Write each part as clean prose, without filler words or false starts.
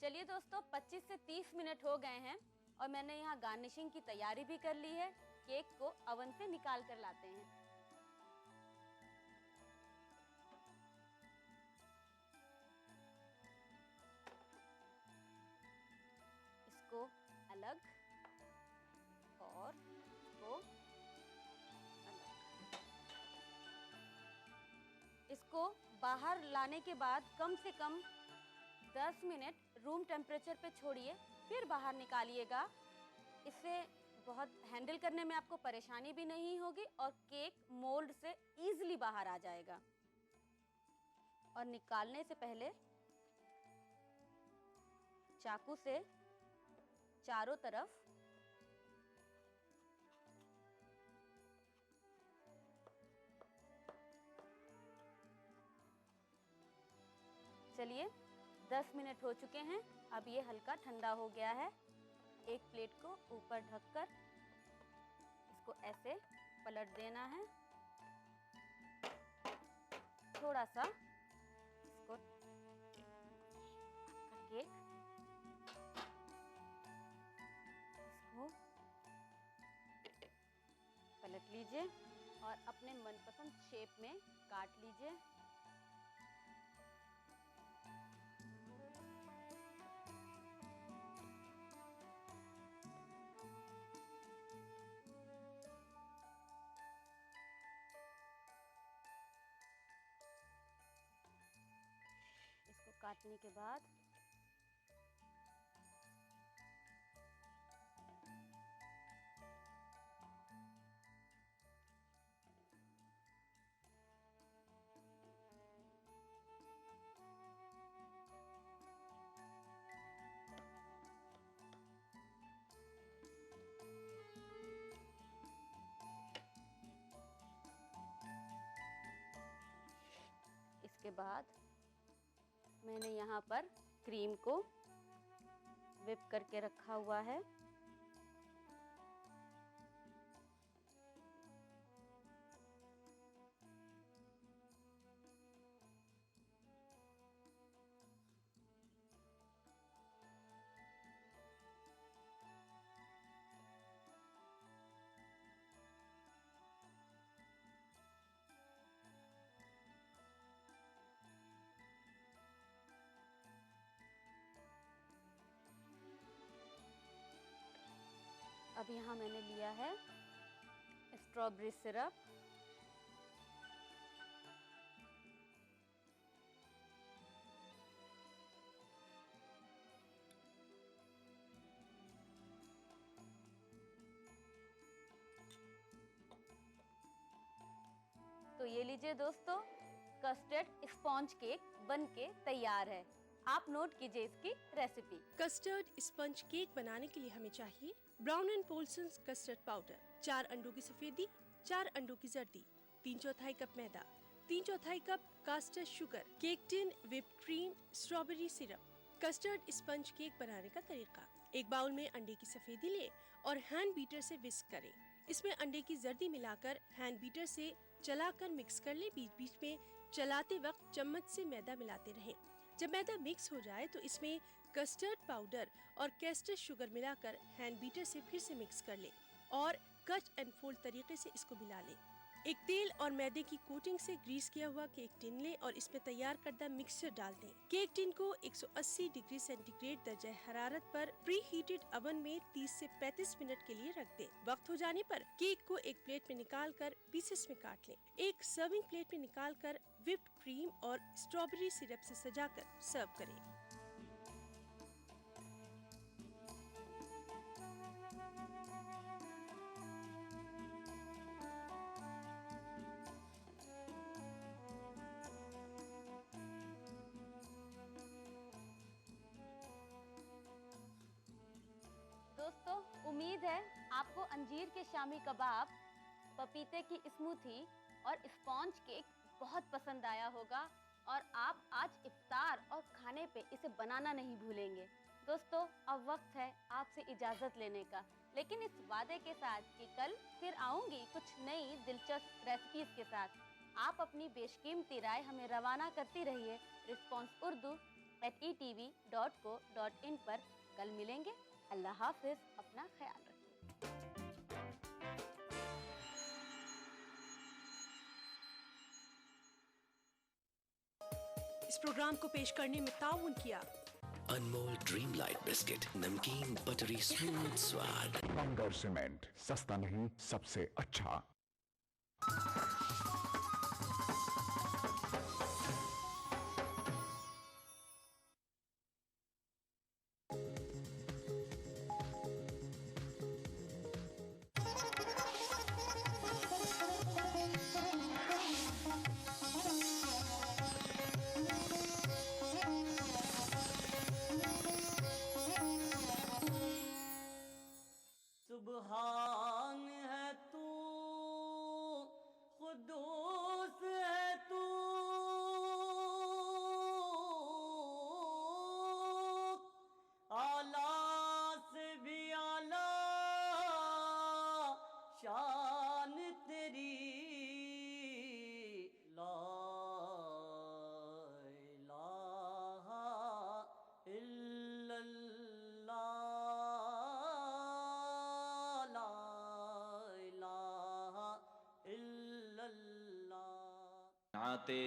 चलिए दोस्तों, 25 से 30 मिनट हो गए हैं और मैंने यहाँ गार्निशिंग की तैयारी भी कर ली है। केक को ओवन से निकाल कर लाते हैं। इसको अलग और इसको अलग। इसको बाहर लाने के बाद कम से कम 10 मिनट रूम टेम्परेचर पे छोड़िए, फिर बाहर निकालिएगा। इससे बहुत हैंडल करने में आपको परेशानी भी नहीं होगी और केक मोल्ड से इजीली बाहर आ जाएगा। और निकालने से पहले चाकू से चारों तरफ चलिए 10 मिनट हो चुके हैं। अब ये हल्का ठंडा हो गया है। एक प्लेट को ऊपर ढककर इसको ऐसे पलट देना है। थोड़ा सा इसको केक इसको पलट लीजिए और अपने मनपसंद शेप में काट लीजिए। इसको काटने के बाद इसके बाद मैंने यहाँ पर क्रीम को व्हिप करके रखा हुआ है। अब यहाँ मैंने लिया है स्ट्रॉबेरी सिरप। तो ये लीजिए दोस्तों, कस्टर्ड स्पॉन्ज केक बनके तैयार है। आप नोट कीजिए इसकी रेसिपी। कस्टर्ड स्पंज केक बनाने के लिए हमें चाहिए Brown and Polson's custard powder, 4 अंडों की सफेदी, 4 अंडों की जर्दी, 3/4 कप मैदा, 3/4 cup caster sugar, cake tin, whipped cream, strawberry syrup. Custard sponge cake बनाने का तरीका: एक बाउल में अंडे की सफेदी लें और हैंड बीटर से विस्क करें। इसमें अंडे की जर्दी मिलाकर हैंड बीटर से चलाकर मिक्स कर ले। बीच बीच में चलाते वक्त चम्मच से मैदा मिलाते रहें। जब मैदा मिक्स हो जाए तो इसमें कस्टर्ड पाउडर और कैस्टर शुगर मिलाकर हैंड बीटर से फिर से मिक्स कर ले और कट एंड फोल्ड तरीके से इसको मिला ले। एक तेल और मैदे की कोटिंग से ग्रीस किया हुआ केक टिन ले और इसमें तैयार करदा मिक्सचर डाल दें। केक टिन को 180 डिग्री सेंटीग्रेड दर्जे हरारत पर प्री हीटेड ओवन में 30 से 35 मिनट के लिए रख दें। वक्त हो जाने पर केक को एक प्लेट में निकाल कर पीसेस में काट लें। एक सर्विंग प्लेट में निकाल कर व्हिप्ड क्रीम और स्ट्रॉबेरी सिरप से सजाकर सर्व करें। दोस्तों, उम्मीद है आपको अंजीर के शामी कबाब, पपीते की स्मूथी और स्पॉन्ज केक बहुत पसंद आया होगा और आप आज इफ्तार और खाने पे इसे बनाना नहीं भूलेंगे। दोस्तों, अब वक्त है आपसे इजाज़त लेने का, लेकिन इस वादे के साथ कि कल फिर आऊँगी कुछ नई दिलचस्प रेसिपीज़ के साथ। आप अपनी बेशकीमती राय हमें रवाना करती रहिए responseurdu@etv.co.in पर कल मिलेंगे। अल्लाह हाफिज, अपना ख्याल रखिए। इस प्रोग्राम को पेश करने में ताउन किया अनमोल ड्रीम लाइट बिस्किट, नमकीन बटरी स्मूथ स्वाद। बंगर सीमेंट, सस्ता नहीं सबसे अच्छा। सुभान है तू, खुदूस है तू, आला से भी आला शान तेरी, ला इलाहा इल्लल्लाह, ला इलाहा इल्लल्लाह। नाते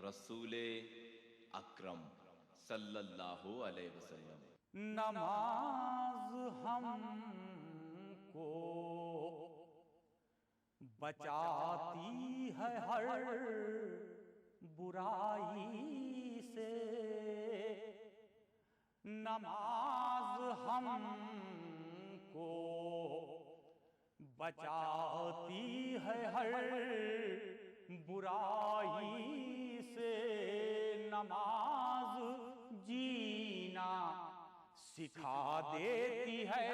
रसूले अकरम सल्लल्लाहु अलैहि वसल्लम। नमाज हमको बचाती है हर बुराई से, नमाज हमको बचाती है हर बुराई से, नमाज जीना सिखा देती है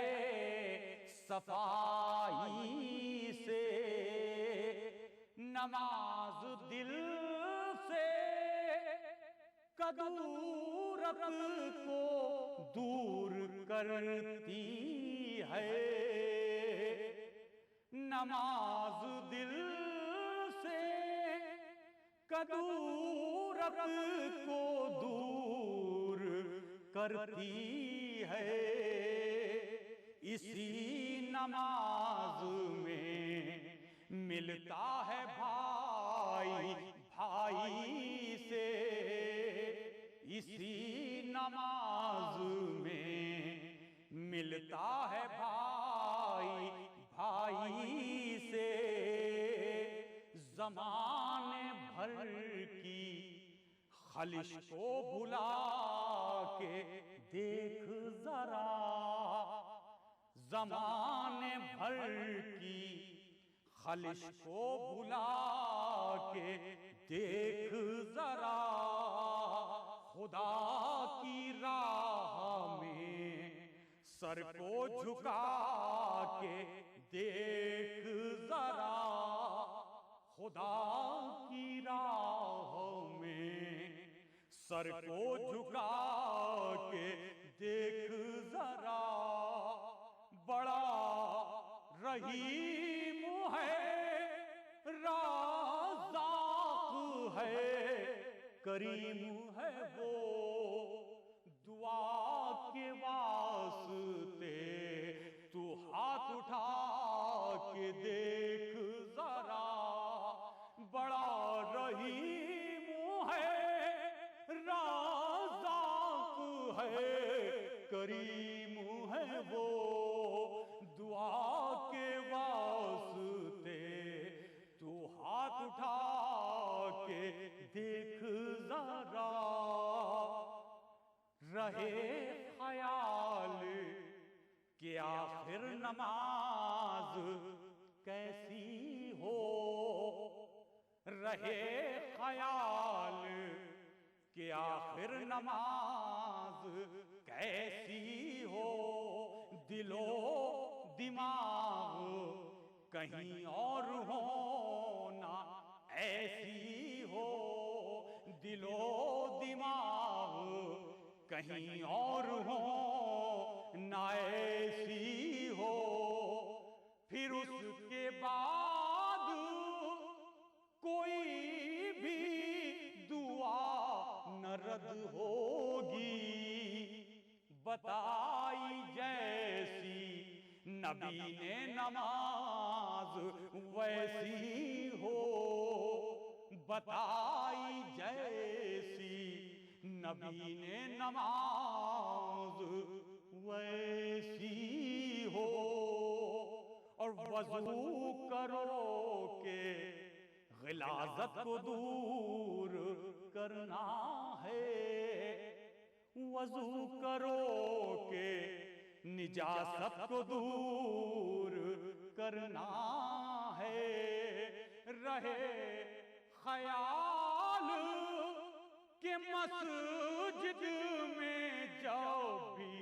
सफाई से, नमाज दिल से कदूरत को दूर करती है, नमाज दिल से कदूरत को दूर करती है, इसी नमाज में मिलता है भाई भाई से, इसी नमाज में मिलता है भाई भाई से, ज़माने भर की खलिश को भुला के देख जरा, ज़माने भर की खलिश को भुला के देख जरा, खुदा की राह में सर को झुका के देख जरा, खुदा की राह में सर को झुका के देख जरा, बड़ा रहीम है, राज़ाक़ है, करीम है वो, दुआ के वास्ते तू हाथ उठा के देख जरा, बड़ा रहीम है, राज़ाक़ है, करीम है वो, दुआ के वास्ते तू हाथ उठा के देख जरा, रहे ख्याल कि आखिर नमाज कैसी हो, रहे ख्याल कि आखिर नमाज कैसी हो, दिलो दिमाग कहीं और हो ना ऐसी हो, दिलो दिमाग कहीं और हो ना ऐसी हो, फिर उसके बाद कोई भी दुआ गरज होगी बताई जैसी नबी ने नमाज वैसी हो, बताई जैसी नबी ने नमाज वैसी हो। और वजू करो के गिलाजत को दूर करना है, वजू करो के निजासत को दूर करना है। रहे ख्याल के मस्जिद में जब भी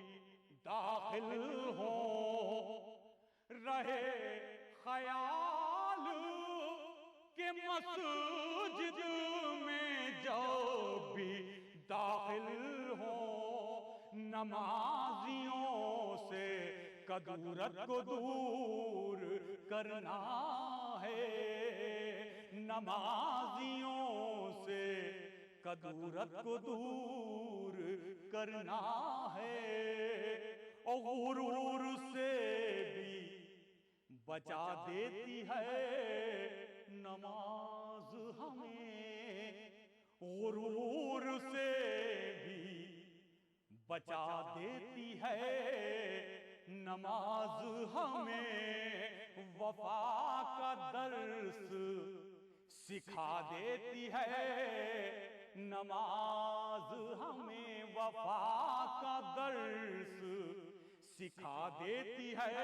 दाखिल हो, रहे ख्याल के मस्जिद में जब भी दाखिल हो, नमाजियों से कदूरत को दूर करना है, नमाजियों से कदूरत को दूर करना है। और गुरूर से भी बचा देती है नमाज हमें, गुरूर से भी बचा देती है नमाज हमें। वफा का दर्स सिखा देती है नमाज हमें, वफा का दर्स सिखा देती है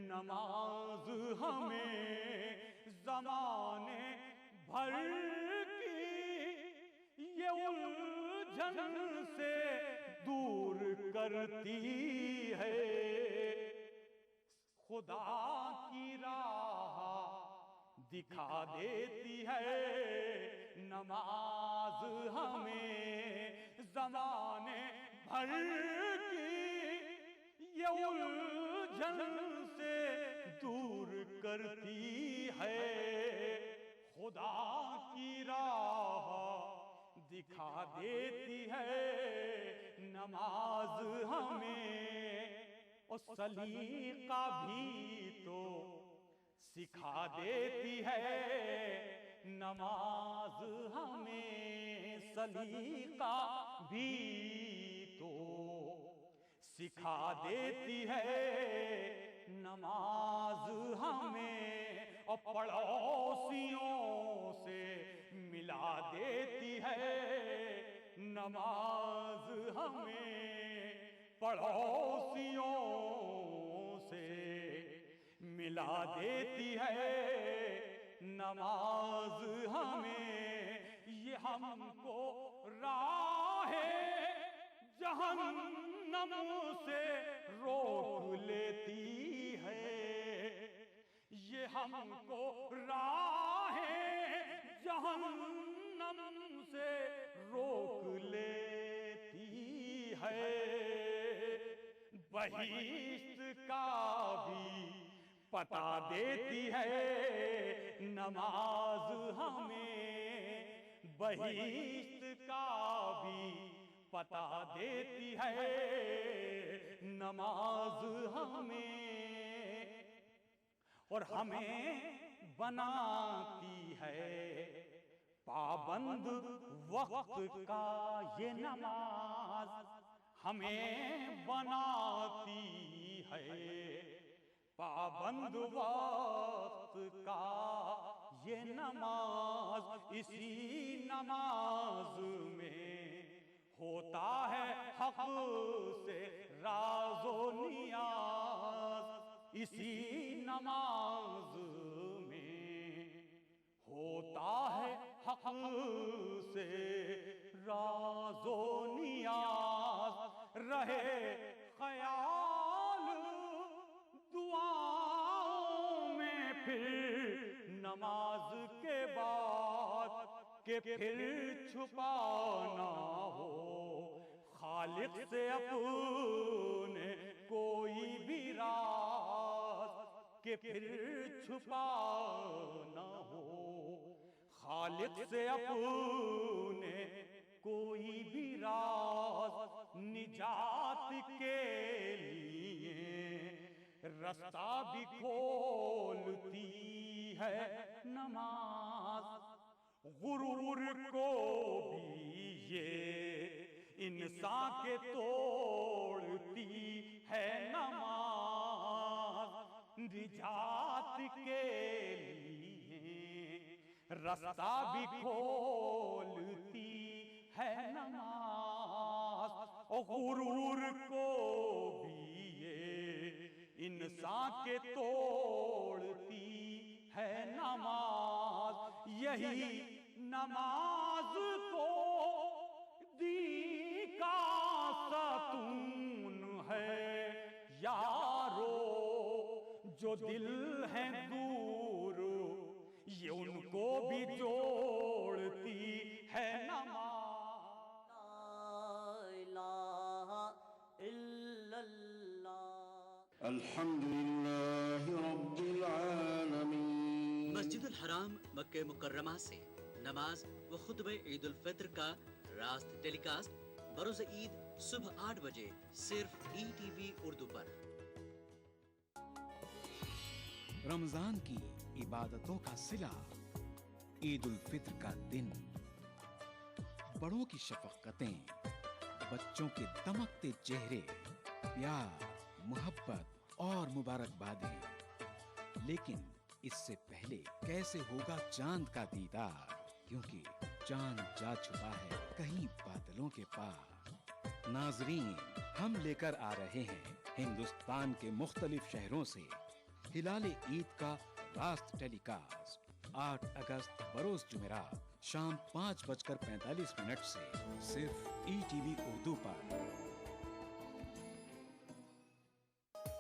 नमाज हमें। ज़माने भर की ये उलझन से दूर करती है, खुदा की राह दिखा देती है नमाज हमें। ज़माने भर की ये उलझन से दूर करती है, खुदा की राह दिखा देती है नमाज हमें। और सलीका भी तो सिखा देती है नमाज हमें, सलीका भी तो सिखा देती है नमाज हमें। और पड़ोसियों से मिला देती है नमाज हमें, पड़ोसियों से मिला देती है नमाज हमें। ये हमको राहे जहन्नम से रोक लेती है, ये हमको राहे जहन्नम से रोक लेती है। बहिश्त का भी पता देती है नमाज हमें, बहिश्त का भी पता देती है नमाज हमें। और हमें बनाती है पाबंद वक्त का ये नमाज, हमें बनाती है पाबंद वक्त का ये नमाज। इसी नमाज में होता है हक से राज़ो नियाज, इसी नमाज में होता है हक से राज़ो नियाज। रहे ख्याल दुआओं में फिर नमाज के बाद के फिर छुपाना हो खालिक से अपने कोई भी राज, के फिर छुपाना हो खालिक से अपने कोई भी राज निजात के लिए, रास्ता भी खोलती है नमाज। गुरूर को भी ये इंसान के तोड़ती है नमाज। निजात के लिए रास्ता भी खोलती है नमाज। और गुरूर को भी ये इंसान के तोड़ती है नमाज। यही नमाज तो दी का सतून है यारो। जो दिल है दूर ये उनको भी जोड़ती है नमाज। अल्हम्दुलिल्लाह रब्बिल आलमीन। मस्जिद अल हराम मक्के मुकर्रमा से नमाज व खुतबे ईद उल फित्र का रास्त टेलीकास्ट बरोज़ ईद सुबह 8 बजे सिर्फ ETV उर्दू पर। रमजान की इबादतों का सिला, ईद उल फित्र का दिन, बड़ों की शफक़तें, बच्चों के दमकते चेहरे, प्यार, मोहब्बत और मुबारकबादें। लेकिन इससे पहले कैसे होगा चांद का दीदार, क्योंकि चांद जा छुपा है कहीं बादलों के पार। नाजरीन, हम लेकर आ रहे हैं हिंदुस्तान के मुख्तलिफ शहरों से हिलाल ईद का रास्त टेलीकास्ट 8 अगस्त बरोज जुमेरात शाम 5:45 से सिर्फ ETV उर्दू पर।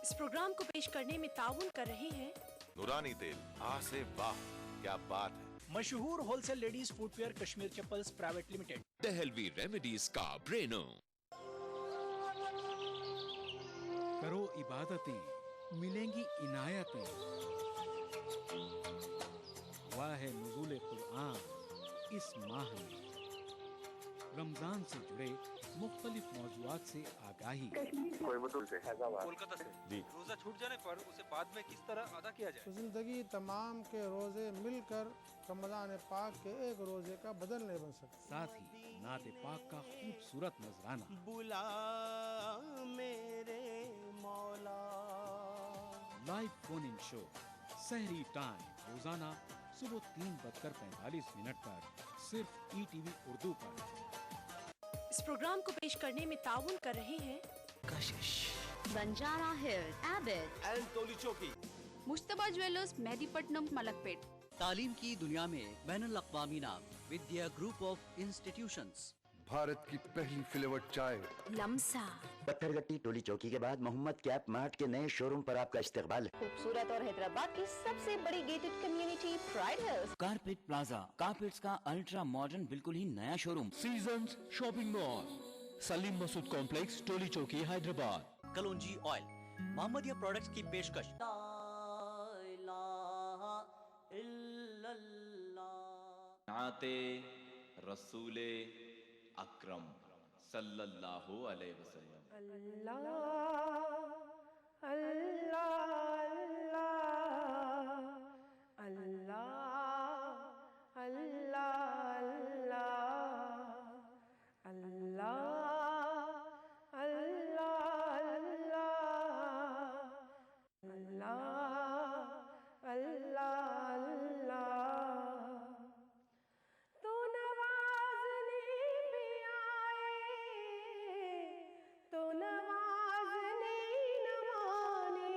इस प्रोग्राम को पेश करने में ताउन कर रहे हैं नूरानी तेल, आह से वाह, क्या बात है। मशहूर wholesale ladies footwear Kashmir chappals private limited. Dehlvi remedies का ब्रेनो। करो इबादतें, मिलेंगी इनायतें। हुआ है नुज़ूल कुरान इस माह में। रमजान से जुड़े मुख्तलिफ मौज़ूआत से आगाही। कोलकाता से जी। रोजा छूट जाने पर उसे बाद में किस तरह अदा किया जाए? जिंदगी तमाम के रोजे मिलकर रमजान पाक के एक रोजे का बदल नहीं बन सकते। साथ ही नाते पाक का खूबसूरत नजराना। बुला मेरे मौला। लाइव फोन इन शो सहरी टाइम रोजाना सुबह 3:45 पर सिर्फ ETV उर्दू पर। इस प्रोग्राम को पेश करने में ताउन कर रहे हैं कशिश, बंजारा हिल्स, एबिड, एंड टोली चौकी, मुश्तबा ज्वेलर्स, मेहदीपट्टनम, मलकपेट। तालीम की दुनिया में बैनुल अक़वामी नाम विद्या ग्रुप ऑफ इंस्टीट्यूशंस। भारत की पहली फ्लेवर्ड चाय लम्सा। पत्थरगट्टी टोली चौकी के बाद मोहम्मद कैप मार्ट के नए शोरूम पर आपका इस्तकबाल है। खूबसूरत और हैदराबाद की सबसे बड़ी gated community Pride Hills. Carpet Plaza, carpets का अल्ट्रा मॉडर्न बिल्कुल ही नया showroom. Seasons Shopping Mall, Saleem Masood complex, Toli Chowki, Hyderabad. Kalonji oil, Mohammadia products की पेशकश। नाते रसूले अकरम सल्लल्लाहु अलैहि वसल्लम। अल्लाह अल्लाह अल्लाह अल्लाह अल्लाह अल्लाह अल्लाह अल्लाह अल्लाह। तो नवाज़ने भी आए, तो नवाज़ने न माने,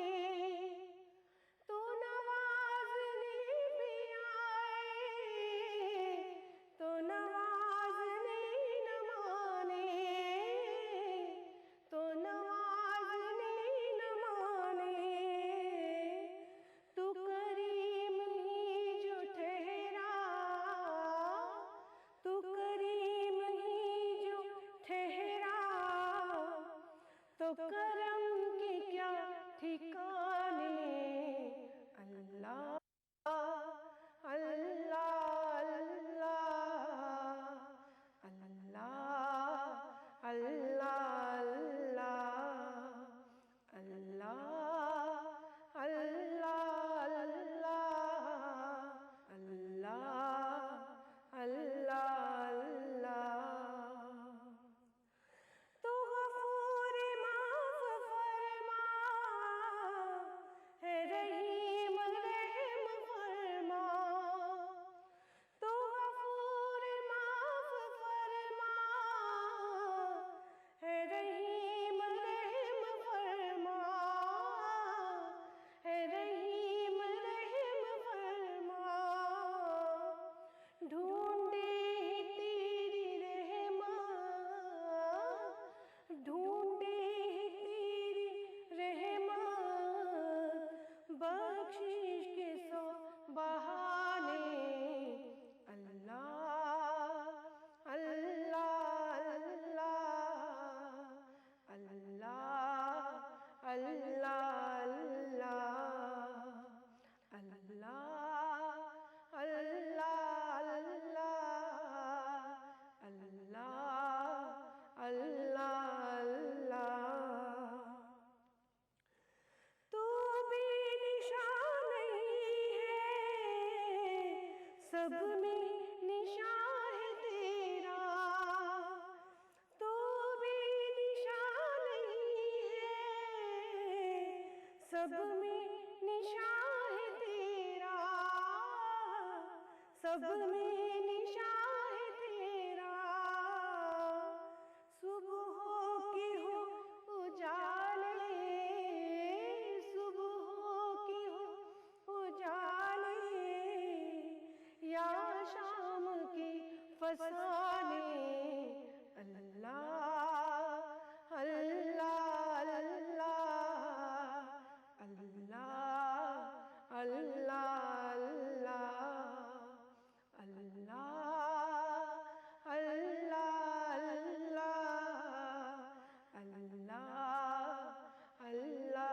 सब में निशान है तेरा, सब में निशान है तेरा, सुबह की हो उजाले, सुबह की हो उजाले, या शाम की फसाने, अल्लाह अल्लाह अल्लाह अल्लाह अल्लाह अल्लाह अल्लाह अल्लाह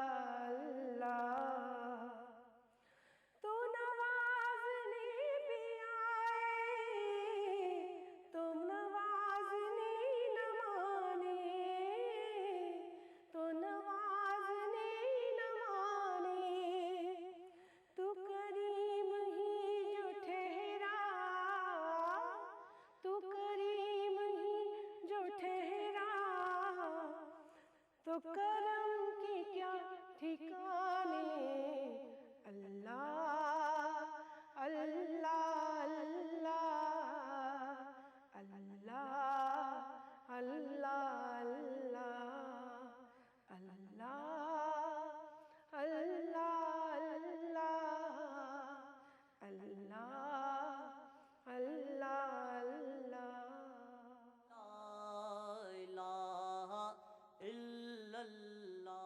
अल्लाह। तो नवाज़ने भी आए, तुम नवाज़ने न माने, तो नवाज़ने न माने, तू करीम ही जो ठहरा, तू करीम ही जो ठहरा, तो करम के क्या ठिकाने, अल्लाह अल्लाह अल्लाह अल्लाह अल्लाह अल्लाह अल्लाह अल्लाह अल्लाह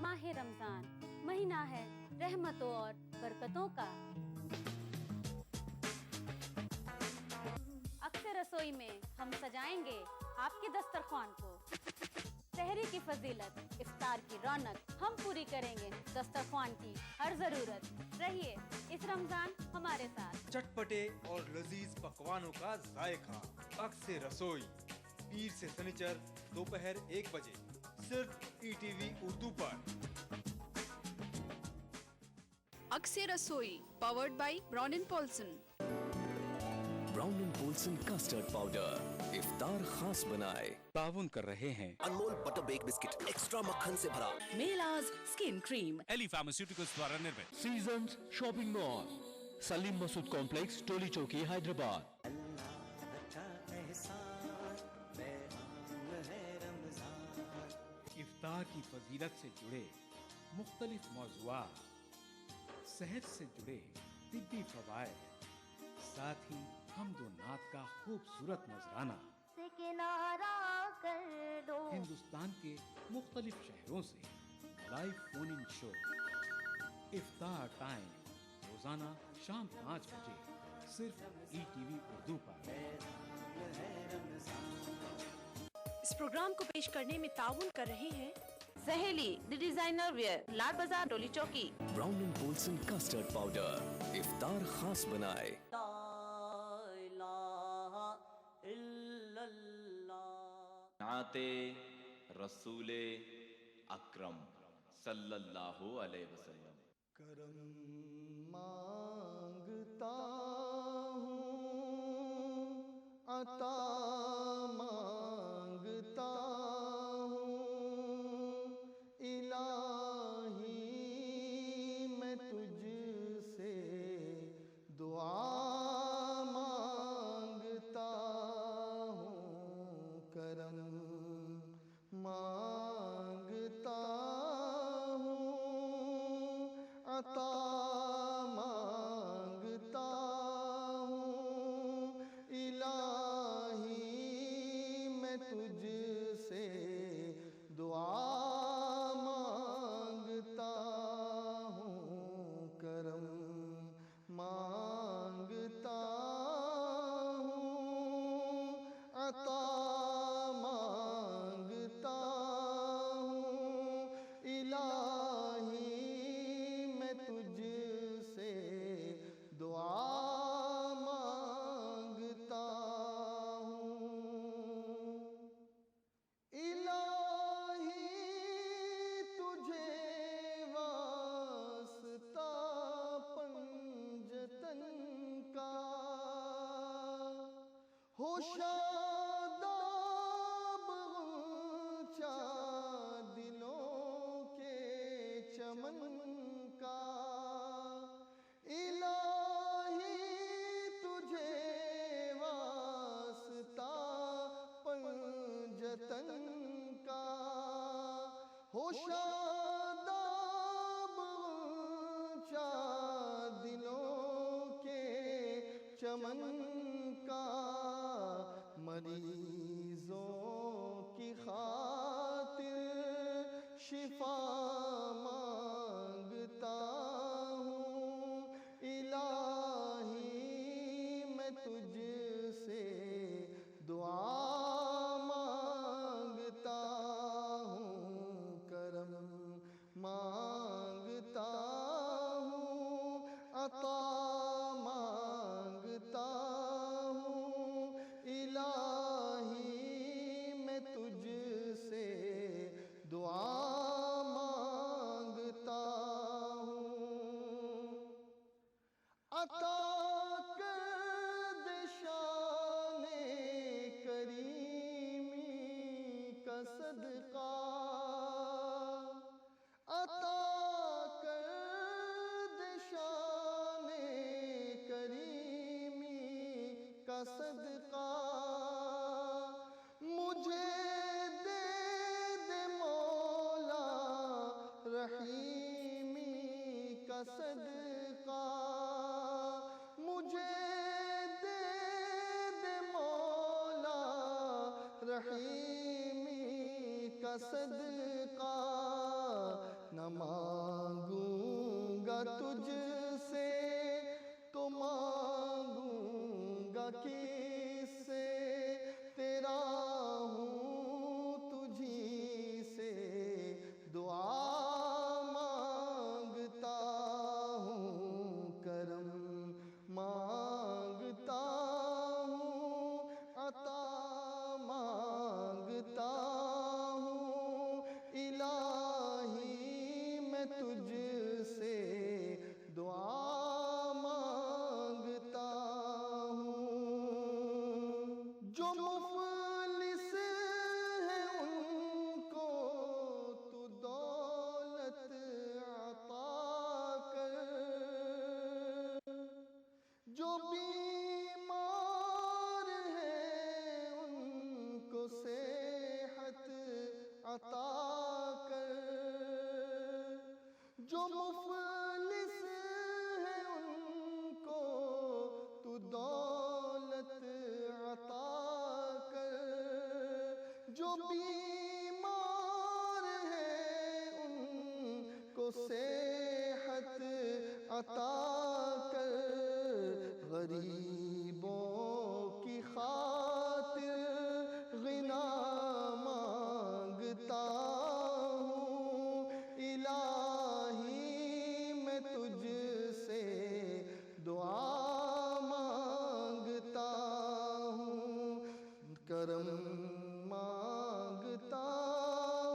माह रमजान महीना है रहमतों और बरकतों का। अक्सर रसोई में हम सजाएंगे आपके दस्तरखान को। सहरी की फजीलत, इफ्तार की रौनक हम पूरी करेंगे दस्तरखान की हर जरूरत। रहिए इस रमजान हमारे साथ। चटपटे और लजीज पकवानों का जायका, अक्सर रसोई, पीर से शनिचर दोपहर 1 बजे सिर्फ ETV उर्दू पर। अक्सर रसोई powered by Brown and Polson. Brown and Polson custard powder इफ्तार खास बनाए ताउन कर रहे हैं। Anmol butter bake biscuit extra मक्खन से भरा। मेलाज स्किन क्रीम। एली फार्मास्यूटिकल्स द्वारा निर्मित। Seasons Shopping Mall, Saleem Masood complex, Toli Chowki, Hyderabad. इफ्तार की फजीलत से जुड़े मुख्तलिफ मौज़ूआत, सेहत से जुड़े तिब्बी फवायद, साथ ही हम्दो नात का खूबसूरत नजराना से किनारा कर दो। हिंदुस्तान के मुख्तलिफ शहरों से लाइव फोन इन शो, इफ्तार टाइम रोजाना शाम 5 बजे सिर्फ ETV उर्दू पर। इस प्रोग्राम को पेश करने में ताउन कर रहे हैं सहेली the designer wear, Lal Bazaar, Toli Chowki. Brown and Polson custard powder इफ्तार खास बनाए। नाते रसूले अकरम सल्लल्लाहु अलैहि वसल्लम। करम मांगता हूँ, अता मांगता हूँ, इलाही मैं तुझसे दुआ मांगता हूँ। करम मांगता हूँ, अता मांगता हूँ, इलाही मैं तुझसे दुआ मांगता हूँ। करम मांगता हूँ, अता मांगता हूँ, इलाही मैं तुझसे दुआ मांगता हूँ। इलाही तुझे वास्ता पंजतन का, हो शादाब ऊंचा दिलों के चमन का। इलाही तुझे वास्ता पंजतन का, हो शादाब ऊंचा दिलों के चमन का। मरीजों की खातिर शिफा मांगता हूँ। इलाही मैं तुझसे दुआ मांगता हूँ, करम मांगता हूँ, अता मांगता हूँ। इलाही मैं तुझसे दुआ मांगता हूँ। अता कर दे शाने करीमी का सदका। अता कर दे शाने करीमी का सदका। मुझे दे दे मौला रहीमी का सदका। मुझे दे दे मौला रहीमी का सदका। न मांगूंगा तुझसे तो मांगूंगा किससे। तेरा हूँ तुझी से दुआ मांगता हूँ, करम मांगता हूँ, अता मांगता हूँ। इलाही मैं तुझसे दुआ मांगता हूँ। जो मुफलिस है उनको तू दौलत अता कर। जो बीमार है उनको सेहत अता कर। जो मुफलिस है उनको तू दौलत अता कर। जो बीमार है उनको सेहत अता कर। गरीब